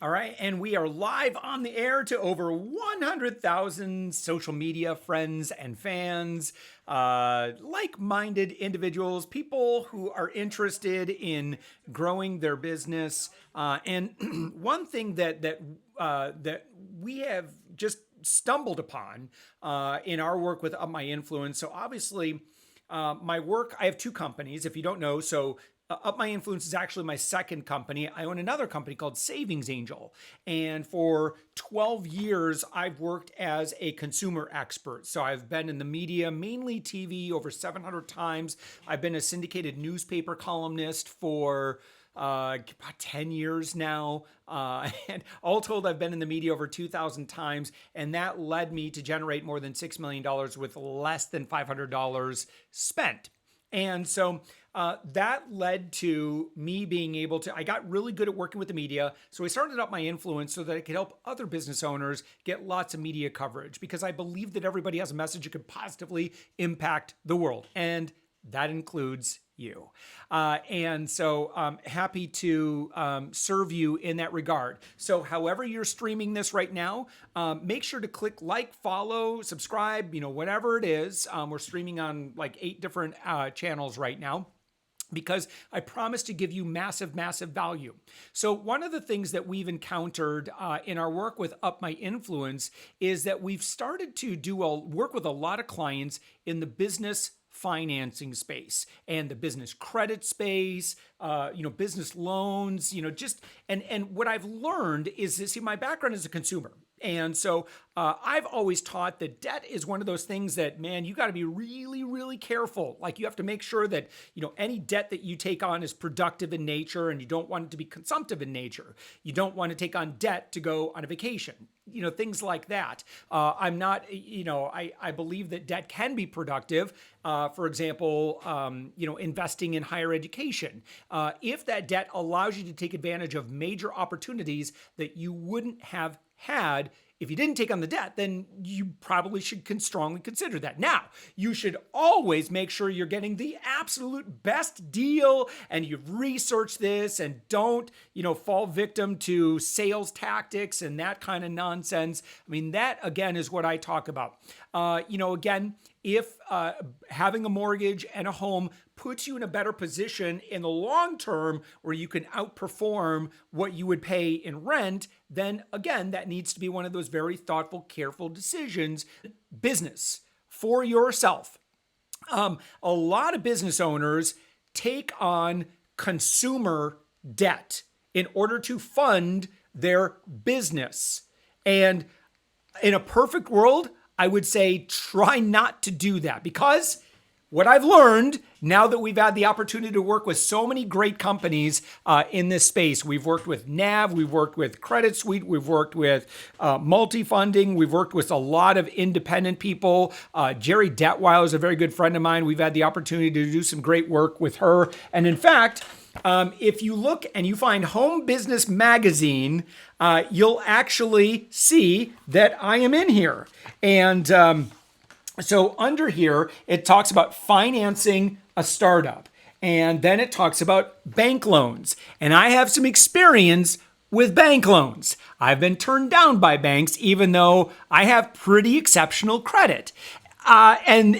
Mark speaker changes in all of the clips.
Speaker 1: All right, and we are live on the air to over 100,000 social media friends and fans, like-minded individuals, people who are interested in growing their business. And one thing that we have just stumbled upon in our work with UpMyInfluence. So obviously, my work, I have two companies, if you don't know. So UpMyInfluence is actually my second company. I own another company called Savings Angel. And for 12 years, I've worked as a consumer expert. So I've been in the media, mainly TV, over 700 times. I've been a syndicated newspaper columnist for about 10 years now. And all told, I've been in the media over 2,000 times. And that led me to generate more than $6 million with less than $500 spent. And so that led to me being able to, I got really good at working with the media. So I started UpMyInfluence so that I could help other business owners get lots of media coverage, because I believe that everybody has a message that could positively impact the world. And that includes you. And so I'm happy to serve you in that regard. So however you're streaming this right now, make sure to click like, follow, subscribe, whatever it is. We're streaming on like 8 different channels right now, because I promise to give you massive, massive value. So one of the things that we've encountered in our work with UpMyInfluence is that we've started to work with a lot of clients in the business financing space and the business credit space, business loans, and what I've learned is this, see, my background is a consumer. And so I've always taught that debt is one of those things that, man, you got to be really, really careful. Like, you have to make sure that, any debt that you take on is productive in nature, and you don't want it to be consumptive in nature. You don't want to take on debt to go on a vacation, things like that. I'm not, I believe that debt can be productive. For example, investing in higher education. If that debt allows you to take advantage of major opportunities that you wouldn't have had if you didn't take on the debt, then you probably should strongly consider that. Now, you should always make sure you're getting the absolute best deal, and you've researched this, and don't, fall victim to sales tactics and that kind of nonsense. I mean, that again is what I talk about. Again, if having a mortgage and a home puts you in a better position in the long term where you can outperform what you would pay in rent, then again, that needs to be one of those very thoughtful, careful decisions. Business for yourself. A lot of business owners take on consumer debt in order to fund their business. And in a perfect world, I would say try not to do that, because what I've learned now that we've had the opportunity to work with so many great companies in this space, we've worked with NAV, we've worked with Credit Suite, we've worked with multi-funding, we've worked with a lot of independent people. Jerry Detweiler is a very good friend of mine. We've had the opportunity to do some great work with her. And in fact, if you look and you find Home Business Magazine, you'll actually see that I am in here. And so under here, it talks about financing a startup. And then it talks about bank loans. And I have some experience with bank loans. I've been turned down by banks, even though I have pretty exceptional credit. And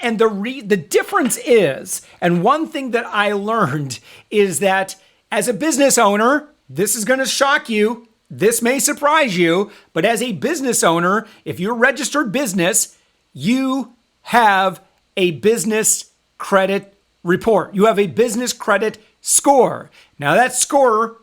Speaker 1: the difference is, and one thing that I learned is that as a business owner, this is going to shock you. This may surprise you, but as a business owner, if you're a registered business, you have a business credit report. You have a business credit score. Now that score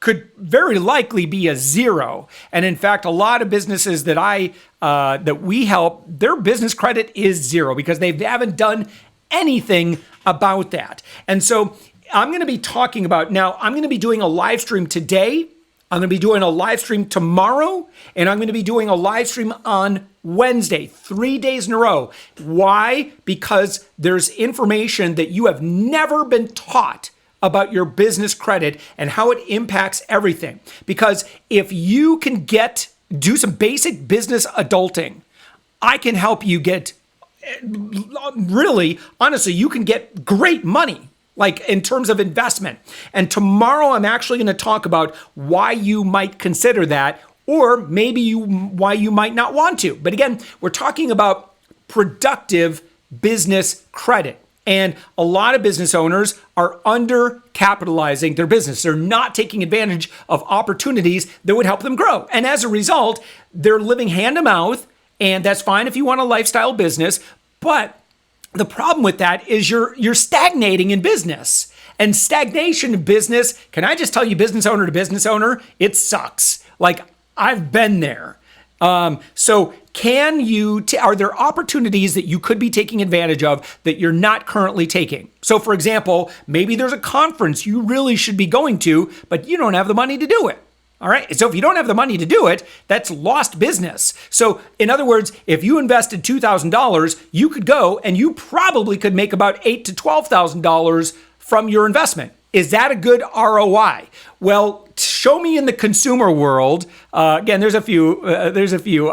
Speaker 1: could very likely be a 0. And in fact, a lot of businesses that we help, their business credit is 0 because they haven't done anything about that. And so I'm going to be talking about, now I'm going to be doing a live stream today. I'm going to be doing a live stream tomorrow, and I'm going to be doing a live stream on Wednesday, 3 days in a row. Why? Because there's information that you have never been taught about your business credit and how it impacts everything. Because if you can do some basic business adulting, I can help you get, really, honestly, you can get great money like in terms of investment. And tomorrow I'm actually going to talk about why you might consider that, or maybe why you might not want to. But again, we're talking about productive business credit. And a lot of business owners are undercapitalizing their business. They're not taking advantage of opportunities that would help them grow. And as a result, they're living hand to mouth. And that's fine if you want a lifestyle business. But the problem with that is you're stagnating in business. And stagnation in business, can I just tell you, business owner to business owner, it sucks. Like, I've been there. So are there opportunities that you could be taking advantage of that you're not currently taking? So for example, maybe there's a conference you really should be going to, but you don't have the money to do it. All right. So if you don't have the money to do it, that's lost business. So in other words, if you invested $2,000, you could go and you probably could make about $8,000 to $12,000 from your investment. Is that a good ROI? Well, show me in the consumer world. Again, there's a few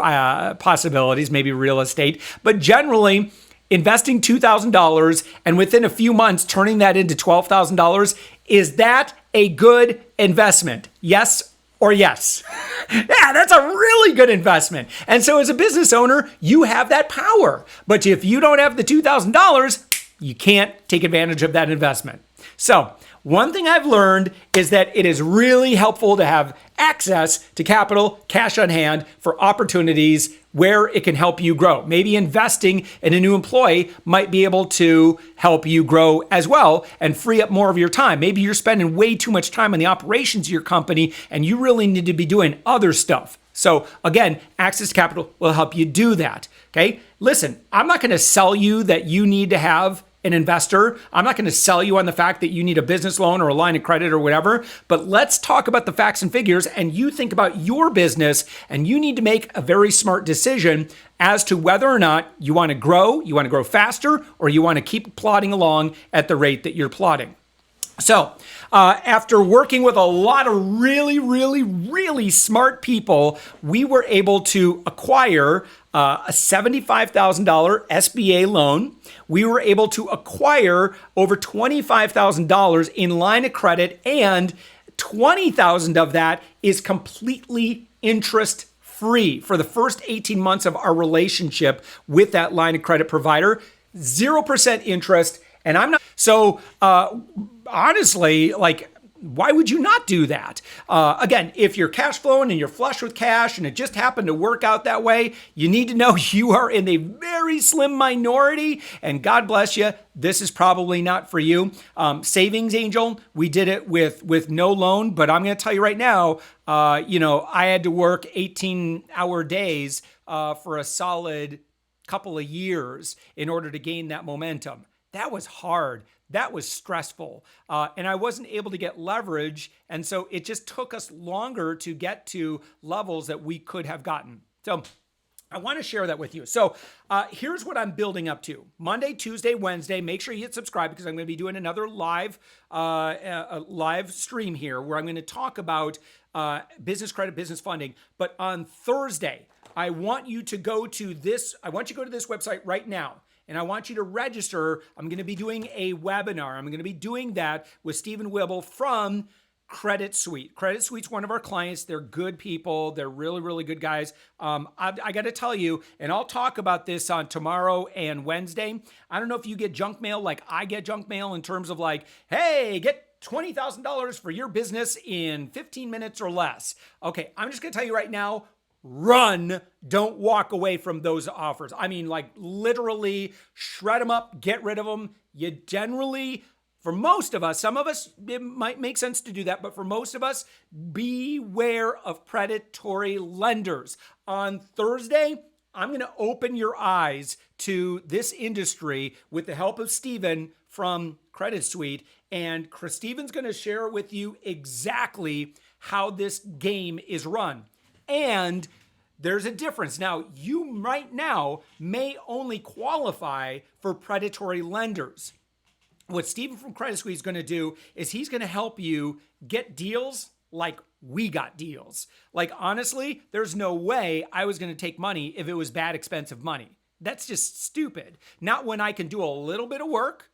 Speaker 1: possibilities, maybe real estate, but generally investing $2,000 and within a few months turning that into $12,000, is that a good investment? Yes or yes? Yeah, that's a really good investment. And so as a business owner, you have that power. But if you don't have the $2,000, you can't take advantage of that investment. So one thing I've learned is that it is really helpful to have access to capital, cash on hand for opportunities where it can help you grow. Maybe investing in a new employee might be able to help you grow as well and free up more of your time. Maybe you're spending way too much time on the operations of your company and you really need to be doing other stuff. So again, access to capital will help you do that. Okay. Listen, I'm not going to sell you that you need to have an investor. I'm not going to sell you on the fact that you need a business loan or a line of credit or whatever, but let's talk about the facts and figures and you think about your business and you need to make a very smart decision as to whether or not you want to grow faster, or you want to keep plodding along at the rate that you're plodding. So after working with a lot of really, really, really smart people, we were able to acquire a $75,000 SBA loan. We were able to acquire over $25,000 in line of credit, and $20,000 of that is completely interest free for the first 18 months of our relationship with that line of credit provider. 0% interest. And I'm not, so honestly, like, why would you not do that? Again, if you're cash flowing and you're flush with cash and it just happened to work out that way, you need to know you are in a very slim minority, and God bless you. This is probably not for you. Savings Angel, we did it with no loan, but I'm going to tell you right now, I had to work 18-hour days for a solid couple of years in order to gain that momentum. That was hard. That was stressful. And I wasn't able to get leverage. And so it just took us longer to get to levels that we could have gotten. So I want to share that with you. So here's what I'm building up to. Monday, Tuesday, Wednesday, make sure you hit subscribe because I'm going to be doing another live stream here where I'm going to talk about business credit, business funding. But on Thursday, I want you to go to this website right now. And I want you to register. I'm going to be doing a webinar. I'm going to be doing that with Stephen Wibble from Credit Suite. Credit Suite's one of our clients. They're good people. They're really, really good guys. I got to tell you, and I'll talk about this on tomorrow and Wednesday. I don't know if you get junk mail like I get junk mail in terms of like, hey, get $20,000 for your business in 15 minutes or less. Okay, I'm just going to tell you right now, run, don't walk away from those offers. I mean, like literally shred them up, get rid of them. You generally, for most of us, some of us, it might make sense to do that, but for most of us, beware of predatory lenders. On Thursday, I'm going to open your eyes to this industry with the help of Stephen from Credit Suite. And Stephen's going to share with you exactly how this game is run. And there's a difference. Now, you right now may only qualify for predatory lenders. What Stephen from Credit Suite is going to do is he's going to help you get deals like we got deals. Like, honestly, there's no way I was going to take money if it was bad, expensive money. That's just stupid. Not when I can do a little bit of work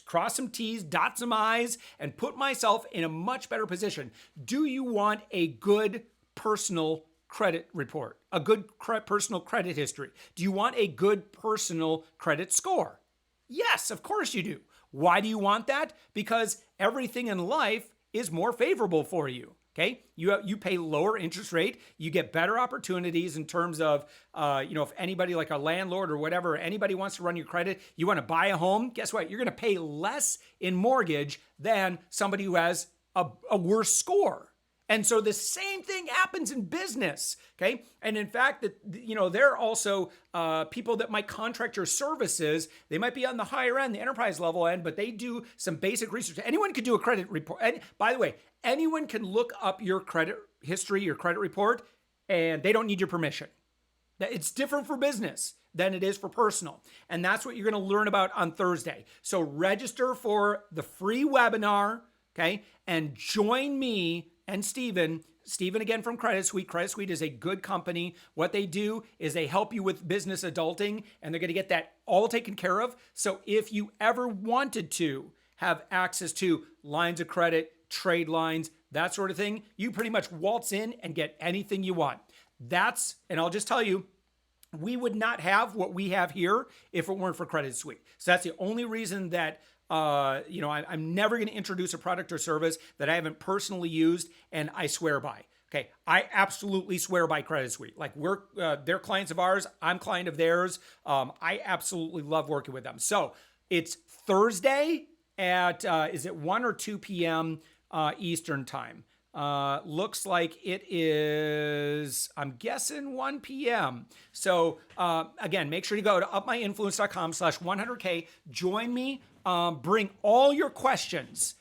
Speaker 1: cross some T's, dot some I's, and put myself in a much better position. Do you want a good personal credit report, a good personal credit history? Do you want a good personal credit score? Yes, of course you do. Why do you want that? Because everything in life is more favorable for you. Okay, you pay lower interest rate, you get better opportunities in terms of, if anybody like a landlord or whatever, anybody wants to run your credit, you want to buy a home, guess what? You're going to pay less in mortgage than somebody who has a worse score. And so the same thing happens in business, okay? And in fact, there are also people that might contract your services. They might be on the higher end, the enterprise level end, but they do some basic research. Anyone can do a credit report. And by the way, anyone can look up your credit history, your credit report, and they don't need your permission. It's different for business than it is for personal. And that's what you're going to learn about on Thursday. So register for the free webinar, okay? And join me and Stephen again from Credit Suite. Credit Suite is a good company. What they do is they help you with business adulting, and they're going to get that all taken care of. So if you ever wanted to have access to lines of credit, trade lines, that sort of thing, you pretty much waltz in and get anything you want. And I'll just tell you, we would not have what we have here if it weren't for Credit Suite. So that's the only reason that I'm never going to introduce a product or service that I haven't personally used and I swear by. Okay, I absolutely swear by Credit Suite. Like they're clients of ours, I'm client of theirs. I absolutely love working with them. So it's Thursday at is it 1 or 2 p.m. Eastern time? Looks like it is, I'm guessing 1 p.m. So again, make sure you go to upmyinfluence.com/100K. Join me. Bring all your questions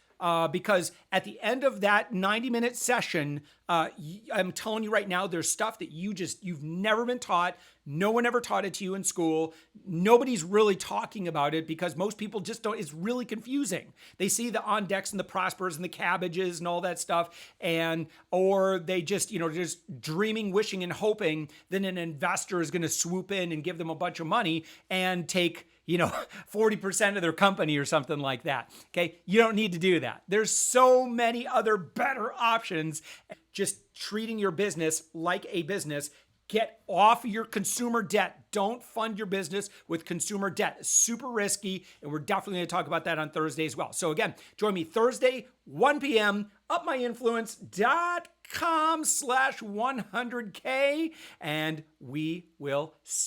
Speaker 1: because at the end of that 90-minute session, I'm telling you right now, there's stuff that you've never been taught. No one ever taught it to you in school. Nobody's really talking about it because most people just don't. It's really confusing. They see the on decks and the prospers and the cabbages and all that stuff, or they just dreaming, wishing, and hoping that an investor is going to swoop in and give them a bunch of money and take 40% of their company or something like that. Okay. You don't need to do that. There's so many other better options. Just treating your business like a business. Get off your consumer debt. Don't fund your business with consumer debt. It's super risky. And we're definitely going to talk about that on Thursday as well. So again, join me Thursday, 1 p.m., upmyinfluence.com/100K. And we will see